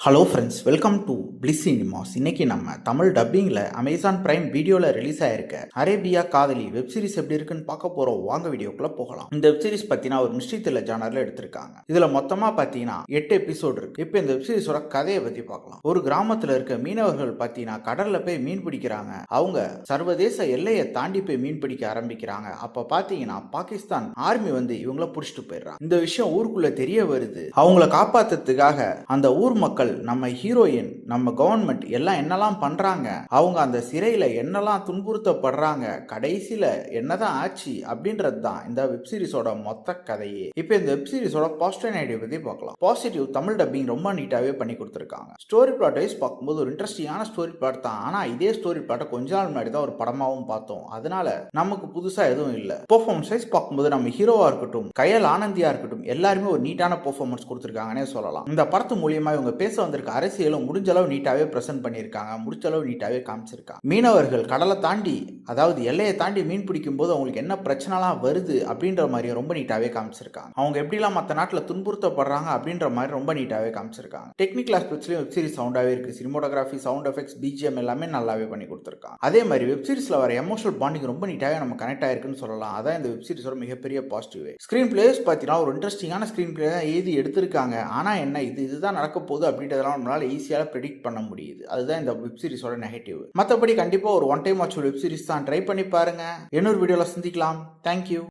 Hello friends, welcome to bliss cinemas. இன்னைக்கு நம்ம Tamil டப்பிங்கில் Amazon prime வீடியோவில் ரிலீஸ் ஆயிருக்க அரேபியா காதலி வெப் சீரிஸ் எப்படி இருக்குன்னு பார்க்க போகிறோம். வாங்க வீடியோக்குள்ள போகலாம். இந்த வெப் சீரிஸ் பார்த்தீங்கன்னா ஒரு மிஸ்ட்ரி த்ரில்லர் ஜானரில் எடுத்திருக்காங்க. இதில் மொத்தமாக பார்த்தீங்கன்னா 8 எபிசோடு இருக்கு. இப்போ இந்த வெப் சீரிஸோட கதையை பற்றி பார்க்கலாம். ஒரு கிராமத்தில் இருக்க மீனவர்கள் பார்த்தீங்கன்னா கடலில் போய் மீன் பிடிக்கிறாங்க. அவங்க சர்வதேச எல்லையை தாண்டி போய் மீன் பிடிக்க ஆரம்பிக்கிறாங்க. அப்போ பார்த்தீங்கன்னா பாகிஸ்தான் ஆர்மி வந்து இவங்கள பிடிச்சிட்டு போயிடுறாங்க. இந்த விஷயம் ஊருக்குள்ள தெரிய வருது. அவங்கள காப்பாத்துறதுக்காக அந்த ஊர் மக்கள், நம்ம ஹீரோயின், நம்ம கவர்மெண்ட் எல்லாம் என்னெல்லாம் பண்றாங்க, அவங்க அந்த சிறையில என்னெல்லாம் துன்புறுத்தப்படுறாங்க, கடைசியில என்னதான் ஆச்சு அப்படின்றது தான் இந்த வெப் சீரிஸோட மொத்த கதையே. இப்போ இந்த வெப் சீரிஸோட பாசிட்டிவ் ஐடியா பத்தி பார்க்கலாம். பாசிட்டிவ், தமிழ் டப்பிங் ரொம்ப நீட்டாவே பண்ணி கொடுத்துருக்காங்க. ஸ்டோரி பிளாட் வைஸ் பார்க்கும்போது ஒரு இன்ட்ரெஸ்டிங்கான ஸ்டோரி பிளாட் தான். ஆனா இதே ஸ்டோரி பிளாட்டை கொஞ்ச நாள் முன்னாடி தான் ஒரு படமாவும் பார்த்தோம். அதனால நமக்கு புதுசா எதுவும் இல்லை. பெர்ஃபார்மன்ஸ் வைஸ் பார்க்கும்போது நம்ம ஹீரோவா இருக்கட்டும், கயல் ஆனந்தியா இருக்கட்டும், எல்லாருமே ஒரு நீட்டான பெர்ஃபார்மன்ஸ் கொடுத்துருக்காங்கன்னே சொல்லலாம். இந்த படத்து மூலியமா இவங்க பேச வந்திருக்க அரசியலும் முடிஞ்ச அளவு நீட்டாவே பிரசன்ட் பண்ணியிருக்காங்க. முடிஞ்ச அளவு நீட்டாவே காமிச்சிருக்காங்க. மீனவர்கள் கடலை தாண்டி, அதாவது எல்லையை தாண்டி மீன் பிடிக்கும் போது அவங்களுக்கு என்ன பிரச்சனைலாம் வருது அப்படின்ற மாதிரி ரொம்ப நீட்டாவே காமிச்சிருக்காங்க. அவங்க எப்படிலாம் மற்ற நாட்டில் துன்புறுத்தப்படுறாங்க அப்படின்ற மாதிரி ரொம்ப நீட்டாவே காமிச்சிருக்காங்க. டெக்னிக்கல் ஆஸ்பெக்ட்ஸ்லயும் வெப் சீரிஸ் சவுண்டாவே இருக்கு. சினிமோட்டோகிராஃபி, சவுண்ட் எஃபெக்ட்ஸ், பிஜிஎம் எல்லாமே நல்லாவே பண்ணி கொடுத்துருக்காங்க. அதே மாதிரி வெப் சீரிஸ்ல வர எமோஷனல் பாண்டிங் ரொம்ப நீட்டாவே நம்ம கனெக்ட் ஆயிருக்குன்னு சொல்லலாம். அதான் இந்த வெப் சீரிஸோட மிகப்பெரிய பாசிட்டிவ். ஸ்கிரீன் பிளேஸ் பார்த்தீங்கன்னா ஒரு இன்ட்ரெஸ்டிங்கான ஸ்கிரீன் பிளே தான் எழுதி எடுத்திருக்காங்க. ஆனா என்ன, இதுதான் நடக்க போகுது அப்படின்றதெல்லாம் நம்மளால ஈஸியாக ப்ரெடிக்ட் பண்ண முடியுது. அதுதான் இந்த வெப் சீரிஸோட நெகட்டிவ். மற்றபடி கண்டிப்பாக ஒரு one time watch web series தான். ட்ரை பண்ணி பாருங்க. இன்னொரு வீடியோவில் சந்திக்கலாம். தேங்க்யூ.